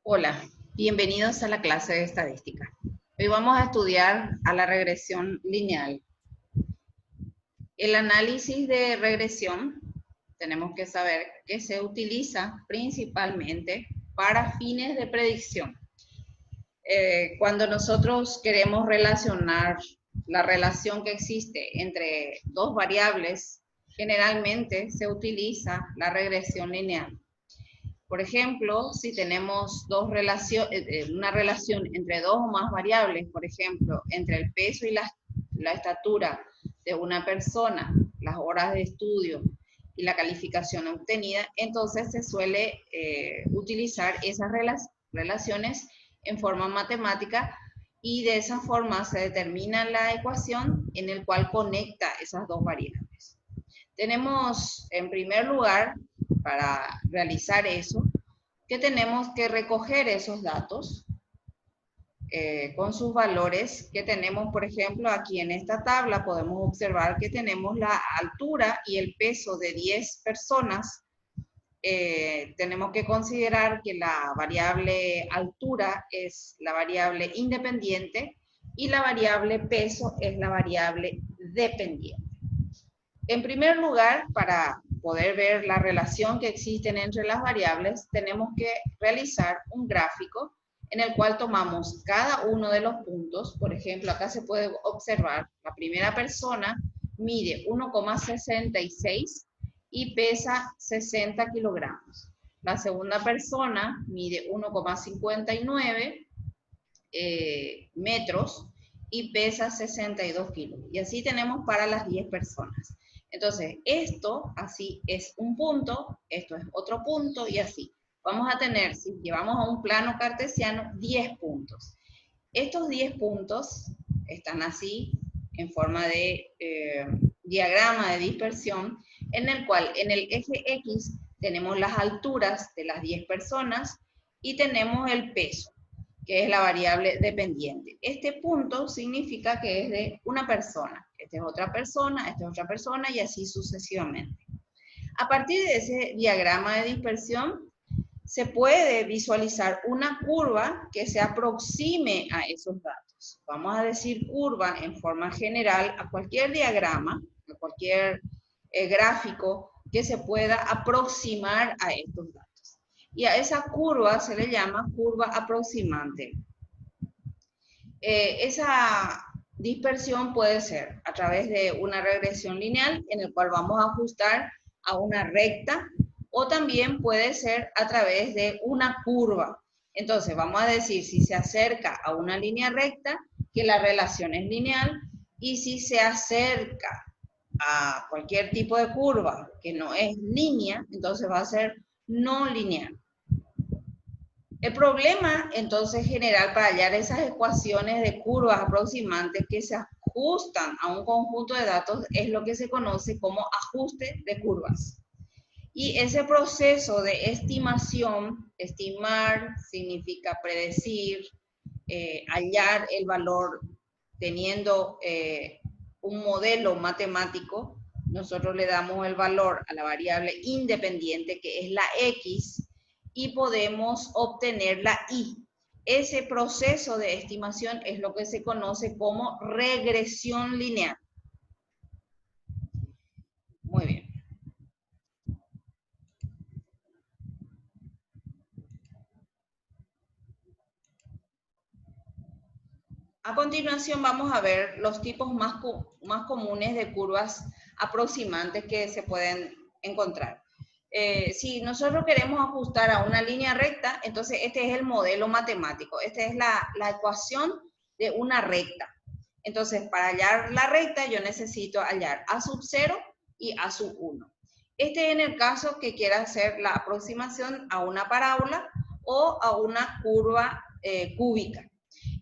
Hola, bienvenidos a la clase de estadística. Hoy vamos a estudiar a la regresión lineal. El análisis de regresión, tenemos que saber que se utiliza principalmente para fines de predicción. Cuando nosotros queremos relacionar la relación que existe entre dos variables, generalmente se utiliza la regresión lineal. Por ejemplo, si tenemos una relación entre dos o más variables, por ejemplo, entre el peso y la estatura de una persona, las horas de estudio y la calificación obtenida, entonces se suele utilizar esas relaciones en forma matemática y de esa forma se determina la ecuación en la cual conecta esas dos variables. Tenemos, en primer lugar, para realizar eso, que tenemos que recoger esos datos con sus valores que tenemos, por ejemplo, aquí en esta tabla podemos observar que tenemos la altura y el peso de 10 personas. Tenemos que considerar que la variable altura es la variable independiente y la variable peso es la variable dependiente. En primer lugar, para poder ver la relación que existen entre las variables, tenemos que realizar un gráfico en el cual tomamos cada uno de los puntos. Por ejemplo, acá se puede observar, la primera persona mide 1,66 y pesa 60 kilogramos. La segunda persona mide 1,59 metros y pesa 62 kilos. Y así tenemos para las 10 personas. Entonces, esto así es un punto, esto es otro punto y así. Vamos a tener, si llevamos a un plano cartesiano, 10 puntos. Estos 10 puntos están así, en forma de diagrama de dispersión, en el cual en el eje X tenemos las alturas de las 10 personas y tenemos el peso, que es la variable dependiente. Este punto significa que es de una persona, esta es otra persona y así sucesivamente. A partir de ese diagrama de dispersión, se puede visualizar una curva que se aproxime a esos datos. Vamos a decir curva en forma general a cualquier diagrama, a cualquier gráfico que se pueda aproximar a estos datos. Y a esa curva se le llama curva aproximante. Esa dispersión puede ser a través de una regresión lineal en el cual vamos a ajustar a una recta, o también puede ser a través de una curva. Entonces vamos a decir, si se acerca a una línea recta, que la relación es lineal, y si se acerca a cualquier tipo de curva que no es línea, entonces va a ser no lineal. El problema, entonces, general para hallar esas ecuaciones de curvas aproximantes que se ajustan a un conjunto de datos es lo que se conoce como ajuste de curvas. Y ese proceso de estimación, estimar significa predecir, hallar el valor teniendo un modelo matemático. Nosotros le damos el valor a la variable independiente, que es la X, y podemos obtener la Y. Ese proceso de estimación es lo que se conoce como regresión lineal. Muy bien. A continuación vamos a ver los tipos más comunes de curvas aproximantes que se pueden encontrar. Si nosotros queremos ajustar a una línea recta, entonces este es el modelo matemático. Esta es la ecuación de una recta. Entonces, para hallar la recta, yo necesito hallar a sub 0 y a sub 1. Este es en el caso que quiera hacer la aproximación a una parábola o a una curva cúbica.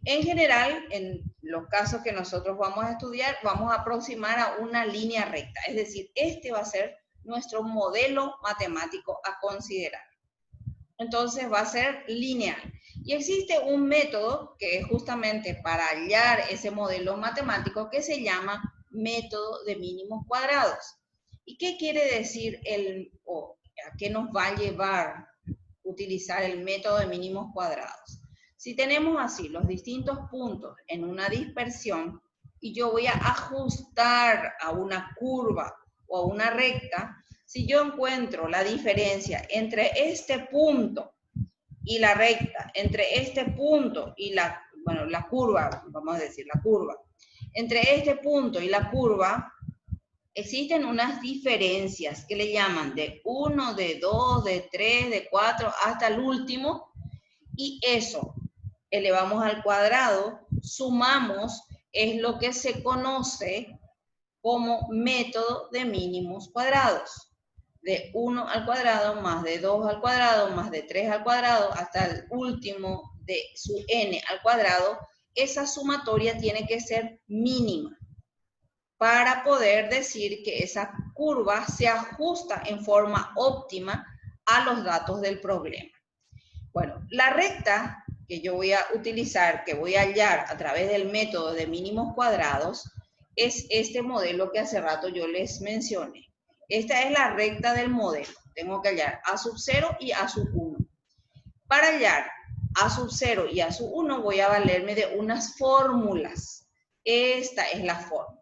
En general, en los casos que nosotros vamos a estudiar, vamos a aproximar a una línea recta. Es decir, este va a ser nuestro modelo matemático a considerar. Entonces va a ser lineal. Y existe un método que es justamente para hallar ese modelo matemático que se llama método de mínimos cuadrados. ¿Y qué quiere decir a qué nos va a llevar utilizar el método de mínimos cuadrados. Si tenemos así los distintos puntos en una dispersión y yo voy a ajustar a una curva o a una recta, si yo encuentro la diferencia entre este punto y la recta, entre este punto y la curva, vamos a decir la curva, entre este punto y la curva, existen unas diferencias que le llaman de 1, de 2, de 3, de 4, hasta el último, y eso elevamos al cuadrado, sumamos, es lo que se conoce como método de mínimos cuadrados. De 1 al cuadrado, más de 2 al cuadrado, más de 3 al cuadrado, hasta el último de su n al cuadrado, esa sumatoria tiene que ser mínima para poder decir que esa curva se ajusta en forma óptima a los datos del problema. Bueno, la recta que yo voy a utilizar, que voy a hallar a través del método de mínimos cuadrados, es este modelo que hace rato yo les mencioné. Esta es la recta del modelo. Tengo que hallar A sub 0 y A sub 1. Para hallar A sub 0 y A sub 1 voy a valerme de unas fórmulas. Esta es la fórmula.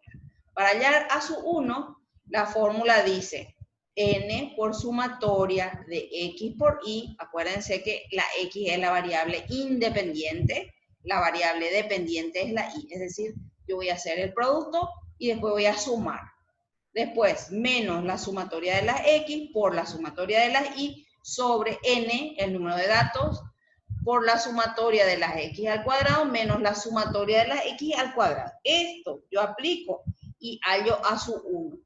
Para hallar A sub 1, la fórmula dice n por sumatoria de x por y. Acuérdense que la x es la variable independiente, la variable dependiente es la y. Es decir, yo voy a hacer el producto y después voy a sumar. Después, menos la sumatoria de las x por la sumatoria de las y sobre n, el número de datos, por la sumatoria de las x al cuadrado menos la sumatoria de las x al cuadrado. Esto yo aplico y hallo A sub 1.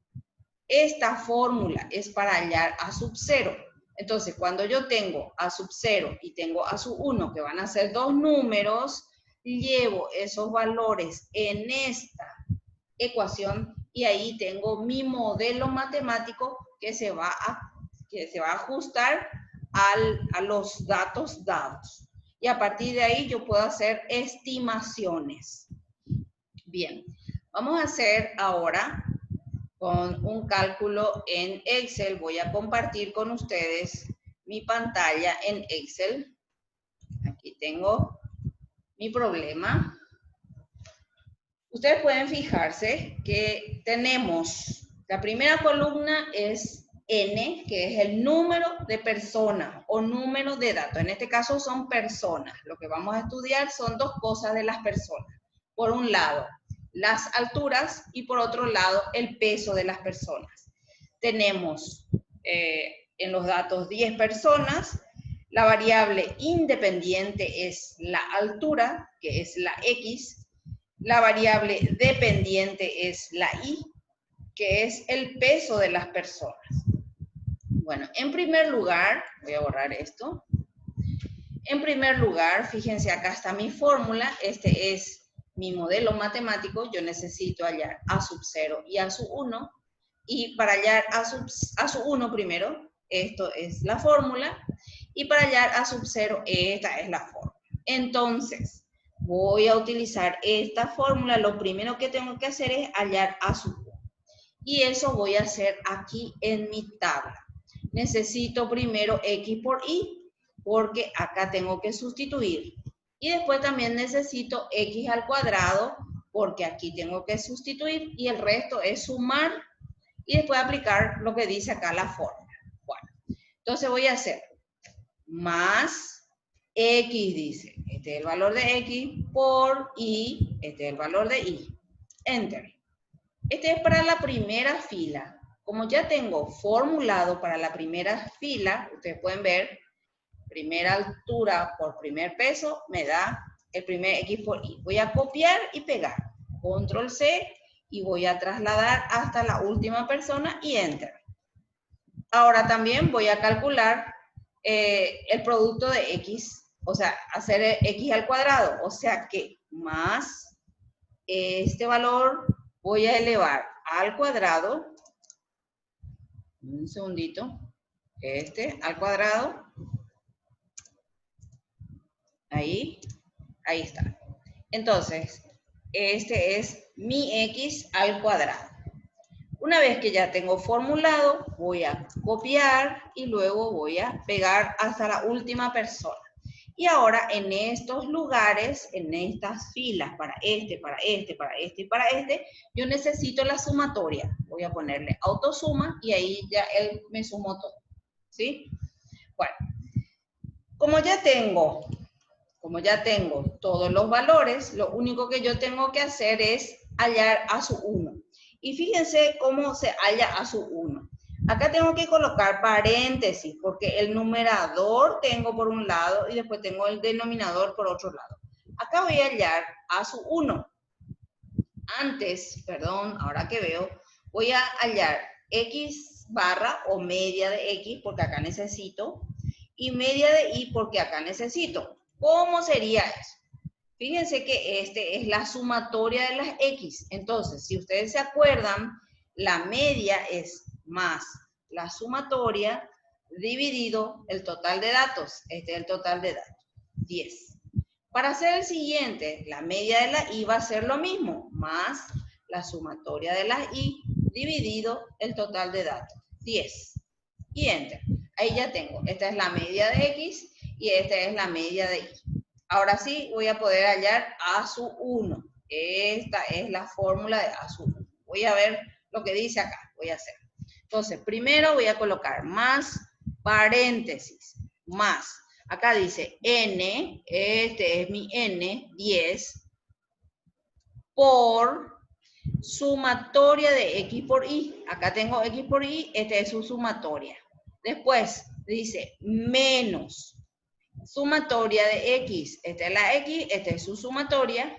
Esta fórmula es para hallar A sub 0. Entonces, cuando yo tengo A sub 0 y tengo A sub 1, que van a ser dos números, llevo esos valores en esta ecuación y ahí tengo mi modelo matemático que se va a ajustar a los datos dados. Y a partir de ahí yo puedo hacer estimaciones. Bien, vamos a hacer ahora con un cálculo en Excel. Voy a compartir con ustedes mi pantalla en Excel. Aquí tengo mi problema. Ustedes pueden fijarse que tenemos, la primera columna es N, que es el número de personas o número de datos. En este caso son personas. Lo que vamos a estudiar son dos cosas de las personas. Por un lado, las alturas y por otro lado, el peso de las personas. Tenemos en los datos 10 personas. La variable independiente es la altura, que es la X. La variable dependiente es la Y, que es el peso de las personas. Bueno, en primer lugar, voy a borrar esto. En primer lugar, fíjense, acá está mi fórmula. Este es mi modelo matemático. Yo necesito hallar A sub 0 y A sub 1. Y para hallar A sub 1 primero, esto es la fórmula. Y para hallar A sub 0, esta es la fórmula. Entonces, voy a utilizar esta fórmula. Lo primero que tengo que hacer es hallar A sub 1. Y eso voy a hacer aquí en mi tabla. Necesito primero X por Y, porque acá tengo que sustituir. Y después también necesito X al cuadrado, porque aquí tengo que sustituir. Y el resto es sumar y después aplicar lo que dice acá la fórmula. Bueno, entonces voy a hacer más X, dice, este es el valor de X, por Y, este es el valor de Y. Enter. Este es para la primera fila. Como ya tengo formulado para la primera fila, ustedes pueden ver, primera altura por primer peso me da el primer X por Y. Voy a copiar y pegar. Control C y voy a trasladar hasta la última persona y Enter. Ahora también voy a calcular el producto de X, o sea, hacer X al cuadrado. O sea que más este valor voy a elevar al cuadrado. Un segundito. Este al cuadrado. Ahí está. Entonces, este es mi X al cuadrado. Una vez que ya tengo formulado, voy a copiar y luego voy a pegar hasta la última persona. Y ahora en estos lugares, en estas filas, para este, para este, para este y para este, yo necesito la sumatoria. Voy a ponerle autosuma y ahí ya él me sumó todo. ¿Sí? Bueno, como ya tengo todos los valores, lo único que yo tengo que hacer es hallar a su 1. Y fíjense cómo se halla a su 1. Acá tengo que colocar paréntesis, porque el numerador tengo por un lado y después tengo el denominador por otro lado. Acá voy a hallar a su 1. Antes, perdón, ahora que veo, voy a hallar x barra o media de x, porque acá necesito, y media de y, porque acá necesito. ¿Cómo sería eso? Fíjense que este es la sumatoria de las x. Entonces, si ustedes se acuerdan, la media es más la sumatoria dividido el total de datos. Este es el total de datos, 10. Para hacer el siguiente, la media de la y va a ser lo mismo, más la sumatoria de las y dividido el total de datos, 10. Y enter. Ahí ya tengo, esta es la media de x y esta es la media de y. Ahora sí voy a poder hallar a su 1. Esta es la fórmula de a su 1. Voy a ver lo que dice acá, voy a hacer. Entonces, primero voy a colocar más paréntesis, más. Acá dice n, este es mi n, 10, por sumatoria de x por y. Acá tengo x por y, esta es su sumatoria. Después dice menos sumatoria de x. Esta es la x, esta es su sumatoria,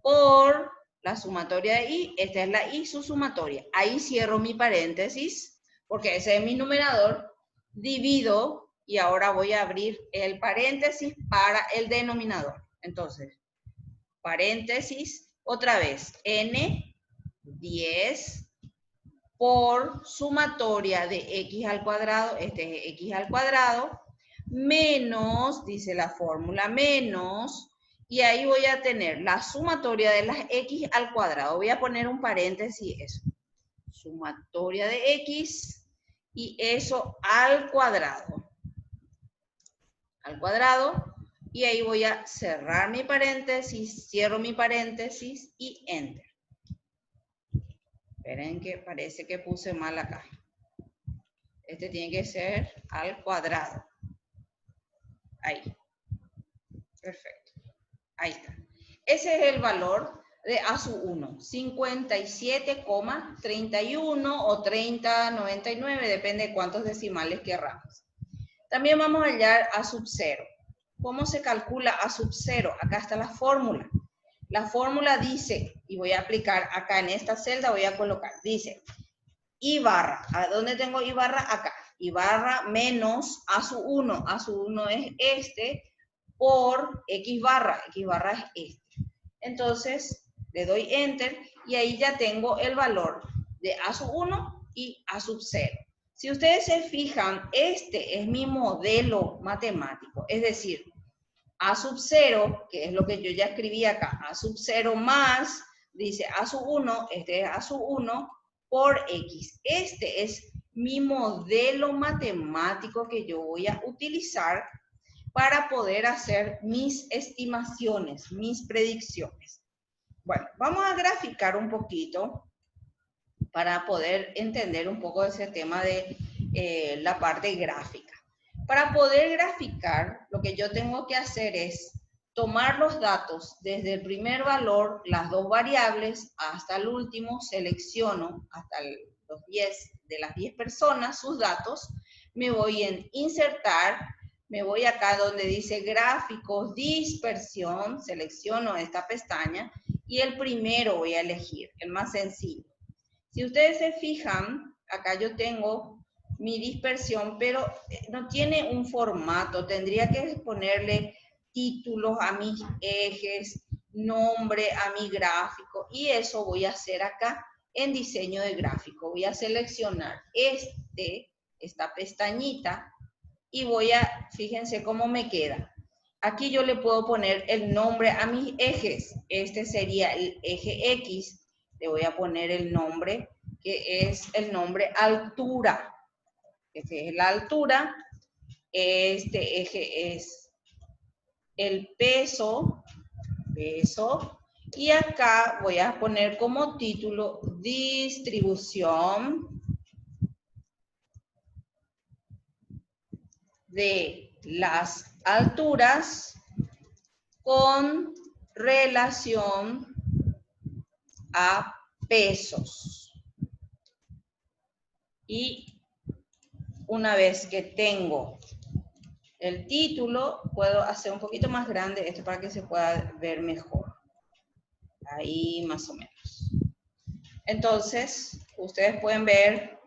por la sumatoria de y, esta es la y, su sumatoria. Ahí cierro mi paréntesis, porque ese es mi numerador, divido, y ahora voy a abrir el paréntesis para el denominador. Entonces, paréntesis, otra vez, n, 10, por sumatoria de x al cuadrado, este es x al cuadrado, menos, dice la fórmula, menos, y ahí voy a tener la sumatoria de las x al cuadrado. Voy a poner un paréntesis, eso. Sumatoria de x y eso al cuadrado. Al cuadrado. Y ahí voy a cerrar mi paréntesis, cierro mi paréntesis y enter. Esperen que parece que puse mal acá. Este tiene que ser al cuadrado. Ahí. Perfecto. Ahí está. Ese es el valor de a su 1. 57,31 o 30,99, depende de cuántos decimales querramos. También vamos a hallar a sub 0. ¿Cómo se calcula a sub 0? Acá está la fórmula. La fórmula dice, y voy a aplicar acá en esta celda, voy a colocar, dice, y barra. ¿A dónde tengo y barra? Acá. Y barra menos a su 1. A su 1 es este, por x barra es este. Entonces, le doy enter y ahí ya tengo el valor de a sub 1 y a sub 0. Si ustedes se fijan, este es mi modelo matemático, es decir, a sub 0, que es lo que yo ya escribí acá, a sub 0 más, dice a sub 1, este es a sub 1 por x. Este es mi modelo matemático que yo voy a utilizar para poder hacer mis estimaciones, mis predicciones. Bueno, vamos a graficar un poquito para poder entender un poco ese tema de la parte gráfica. Para poder graficar, lo que yo tengo que hacer es tomar los datos desde el primer valor, las dos variables, hasta el último, selecciono hasta los 10 de las 10 personas, sus datos, me voy en insertar, me voy acá donde dice gráficos, dispersión, selecciono esta pestaña y el primero voy a elegir, el más sencillo. Si ustedes se fijan, acá yo tengo mi dispersión, pero no tiene un formato, tendría que ponerle títulos a mis ejes, nombre a mi gráfico, y eso voy a hacer acá en diseño de gráfico. Voy a seleccionar esta pestañita, y voy a, fíjense cómo me queda. Aquí yo le puedo poner el nombre a mis ejes. Este sería el eje X. Le voy a poner el nombre que es el nombre altura. Este es la altura. Este eje es el peso. Y acá voy a poner como título distribución de las alturas con relación a pesos. Y una vez que tengo el título, puedo hacer un poquito más grande esto para que se pueda ver mejor. Ahí más o menos. Entonces, ustedes pueden ver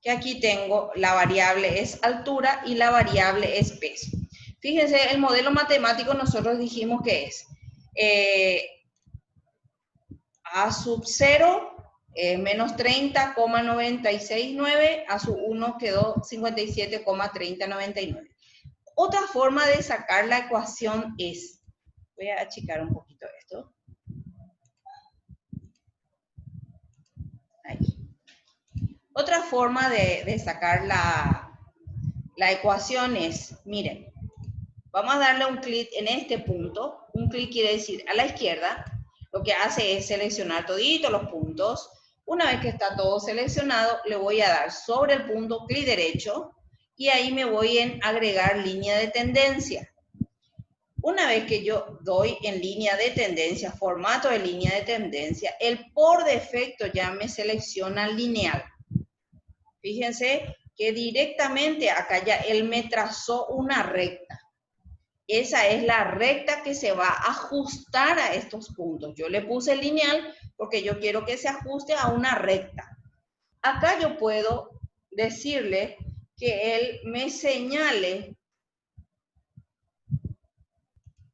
que aquí tengo la variable es altura y la variable es peso. Fíjense, el modelo matemático nosotros dijimos que es A sub 0 menos 30,969, A sub 1 quedó 57,3099. Otra forma de sacar la ecuación es, voy a achicar un poquito esto. Ahí. Otra forma de sacar la ecuación es, miren, vamos a darle un clic en este punto. Un clic quiere decir a la izquierda. Lo que hace es seleccionar toditos los puntos. Una vez que está todo seleccionado, le voy a dar sobre el punto clic derecho y ahí me voy en agregar línea de tendencia. Una vez que yo doy en línea de tendencia, formato de línea de tendencia, él por defecto ya me selecciona lineal. Fíjense que directamente acá ya él me trazó una recta. Esa es la recta que se va a ajustar a estos puntos. Yo le puse lineal porque yo quiero que se ajuste a una recta. Acá yo puedo decirle que él me señale.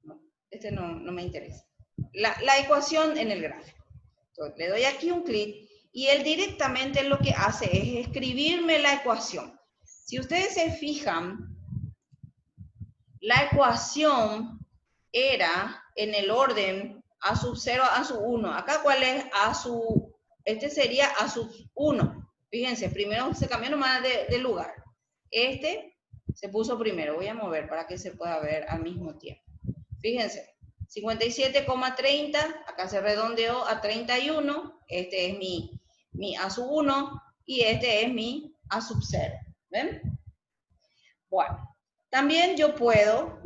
No, este no me interesa. La ecuación en el gráfico. Entonces, le doy aquí un clic y él directamente lo que hace es escribirme la ecuación. Si ustedes se fijan, la ecuación era en el orden A sub 0, A sub 1. Acá, ¿cuál es A sub? Este sería A sub 1. Fíjense, primero se cambió nomás de lugar. Este se puso primero. Voy a mover para que se pueda ver al mismo tiempo. Fíjense, 57,30. Acá se redondeó a 31. Este es mi A sub 1 y este es mi A sub 0. ¿Ven? Bueno. También yo puedo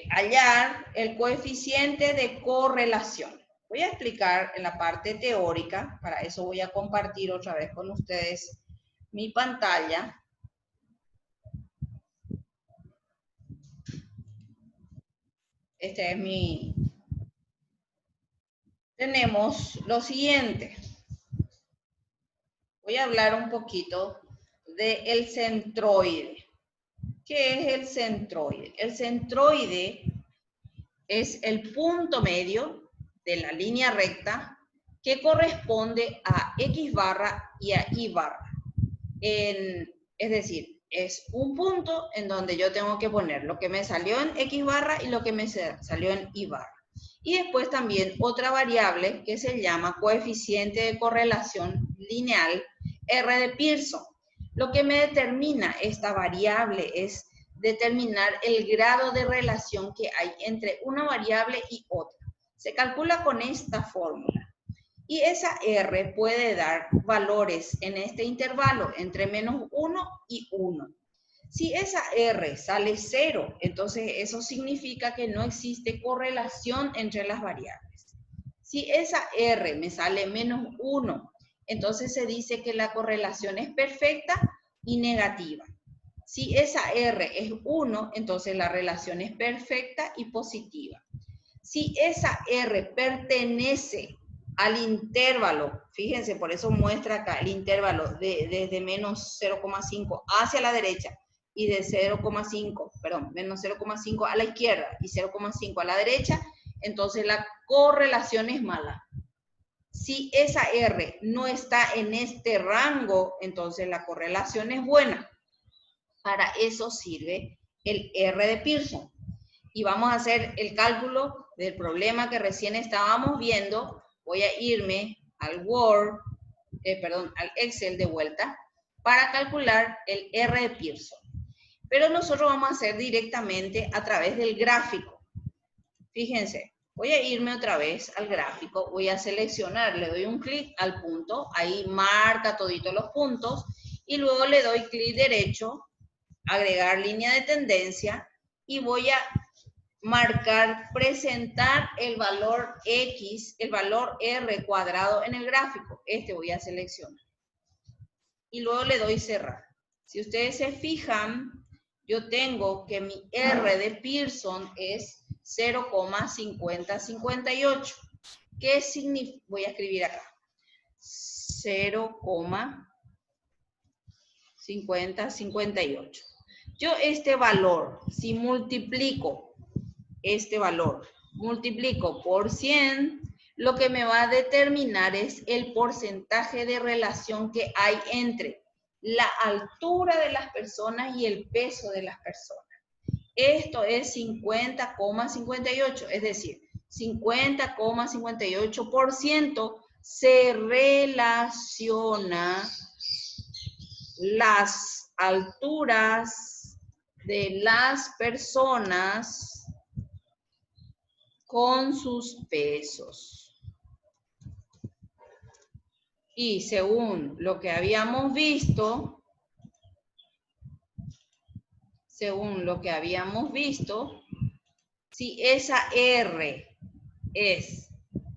hallar el coeficiente de correlación. Voy a explicar en la parte teórica, para eso voy a compartir otra vez con ustedes mi pantalla. Este es mi... Tenemos lo siguiente. Voy a hablar un poquito del centroide. ¿Qué es el centroide? El centroide es el punto medio de la línea recta que corresponde a X barra y a Y barra. Es decir, es un punto en donde yo tengo que poner lo que me salió en X barra y lo que me salió en Y barra. Y después también otra variable que se llama coeficiente de correlación lineal, R de Pearson. Lo que me determina esta variable es determinar el grado de relación que hay entre una variable y otra. Se calcula con esta fórmula. Y esa R puede dar valores en este intervalo entre menos 1 y 1. Si esa R sale 0, entonces eso significa que no existe correlación entre las variables. Si esa R me sale menos 1, entonces se dice que la correlación es perfecta y negativa. Si esa R es 1, entonces la relación es perfecta y positiva. Si esa R pertenece al intervalo, fíjense, por eso muestra acá el intervalo desde menos 0,5 hacia la derecha y de 0,5, perdón, menos 0,5 a la izquierda y 0,5 a la derecha, entonces la correlación es mala. Si esa R no está en este rango, entonces la correlación es buena. Para eso sirve el R de Pearson. Y vamos a hacer el cálculo del problema que recién estábamos viendo. Voy a irme al Word, al Excel de vuelta para calcular el R de Pearson. Pero nosotros vamos a hacer directamente a través del gráfico. Fíjense, voy a irme otra vez al gráfico, voy a seleccionar, le doy un clic al punto, ahí marca toditos los puntos, y luego le doy clic derecho, agregar línea de tendencia, y voy a marcar, presentar el valor X, el valor R cuadrado en el gráfico. Este voy a seleccionar. Y luego le doy cerrar. Si ustedes se fijan, yo tengo que mi R de Pearson es 0,5058. ¿Qué significa? Voy a escribir acá. 0,5058. Yo este valor, si multiplico este valor, multiplico por 100, lo que me va a determinar es el porcentaje de relación que hay entre la altura de las personas y el peso de las personas. Esto es 50,58, es decir, 50,58% se relaciona las alturas de las personas con sus pesos. Y según lo que habíamos visto, si esa R es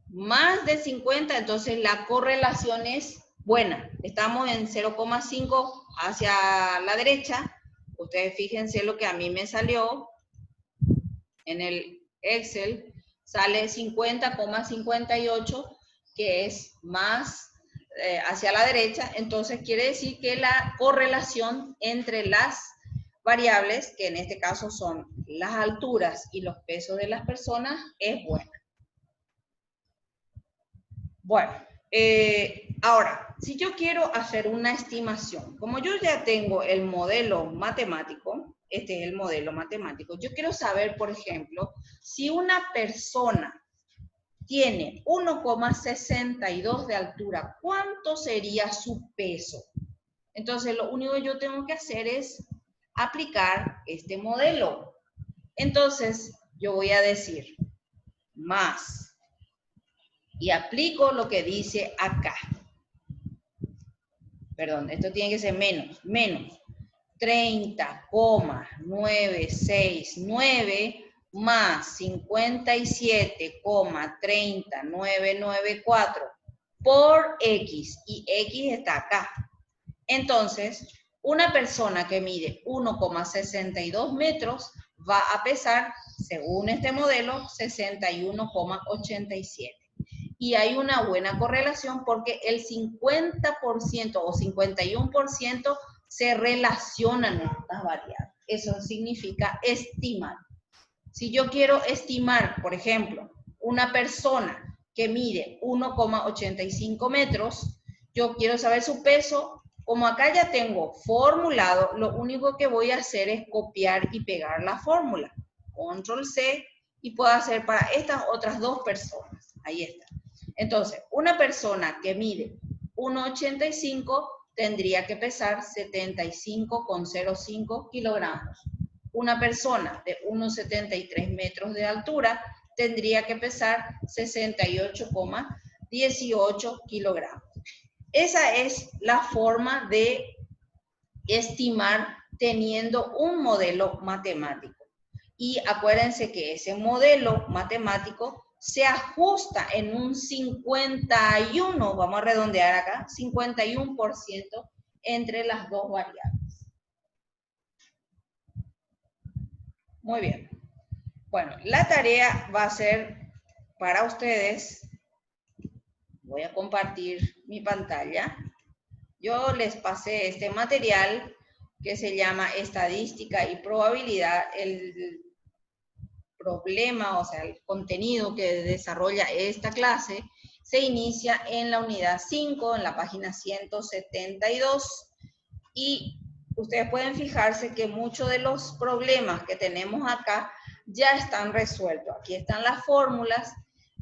más de 50, entonces la correlación es buena. Estamos en 0,5 hacia la derecha. Ustedes fíjense lo que a mí me salió en el Excel. Sale 50,58, que es más hacia la derecha. Entonces quiere decir que la correlación entre las variables, que en este caso son las alturas y los pesos de las personas, es buena. Bueno, ahora, si yo quiero hacer una estimación, como yo ya tengo el modelo matemático, este es el modelo matemático, yo quiero saber, por ejemplo, si una persona tiene 1,62 de altura, ¿cuánto sería su peso? Entonces, lo único que yo tengo que hacer es aplicar este modelo. Entonces, yo voy a decir más, y aplico lo que dice acá. Perdón, esto tiene que ser menos 30,969 más 57,3994 por X, y X está acá. Entonces, una persona que mide 1,62 metros va a pesar, según este modelo, 61,87. Y hay una buena correlación porque el 50% o 51% se relacionan estas variables. Eso significa estimar. Si yo quiero estimar, por ejemplo, una persona que mide 1,85 metros, yo quiero saber su peso. Como acá ya tengo formulado, lo único que voy a hacer es copiar y pegar la fórmula. Control C, y puedo hacer para estas otras dos personas. Ahí está. Entonces, una persona que mide 1,85 tendría que pesar 75,05 kilogramos. Una persona de 1,73 metros de altura tendría que pesar 68,18 kilogramos. Esa es la forma de estimar teniendo un modelo matemático. Y acuérdense que ese modelo matemático se ajusta en un 51, vamos a redondear acá, 51% entre las dos variables. Muy bien. Bueno, la tarea va a ser para ustedes. Voy a compartir mi pantalla. Yo les pasé este material que se llama Estadística y Probabilidad. El problema, o sea, el contenido que desarrolla esta clase se inicia en la unidad 5, en la página 172, y ustedes pueden fijarse que muchos de los problemas que tenemos acá ya están resueltos. Aquí están las fórmulas,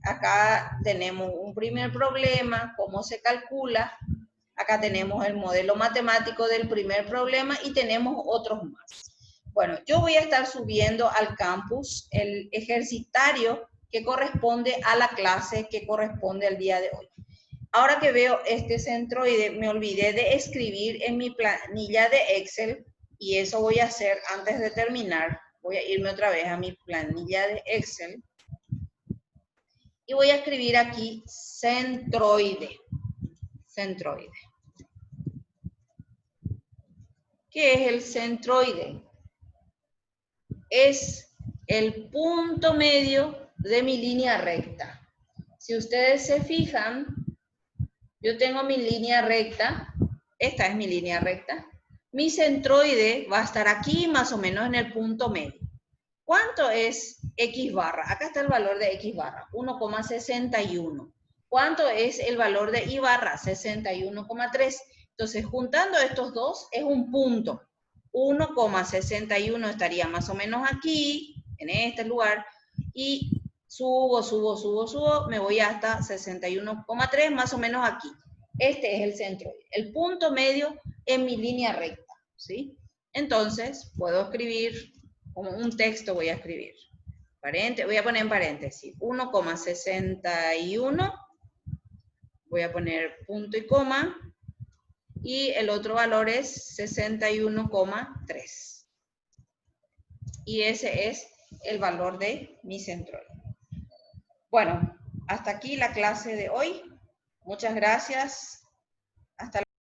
acá tenemos un primer problema, cómo se calcula, Acá tenemos el modelo matemático del primer problema y tenemos otros más. Bueno, yo voy a estar subiendo al campus el ejercitario que corresponde a la clase que corresponde al día de hoy. Ahora que veo este centroide, me olvidé de escribir en mi planilla de Excel y eso voy a hacer antes de terminar. Voy a irme otra vez a mi planilla de Excel y voy a escribir aquí centroide. Centroide. ¿Qué es el centroide? Es el punto medio de mi línea recta. Si ustedes se fijan, yo tengo mi línea recta, esta es mi línea recta. Mi centroide va a estar aquí más o menos en el punto medio. ¿Cuánto es X barra? Acá está el valor de X barra, 1,61. ¿Cuánto es el valor de Y barra? 61,3. Entonces, juntando estos dos, es un punto. 1,61 estaría más o menos aquí, en este lugar, y subo, me voy hasta 61,3, más o menos aquí. Este es el centroide, el punto medio en mi línea recta, ¿sí? Entonces, puedo escribir, como un texto voy a escribir, voy a poner en paréntesis, 1,61, voy a poner punto y coma, y el otro valor es 61,3. Y ese es el valor de mi centroide. Bueno, hasta aquí la clase de hoy. Muchas gracias.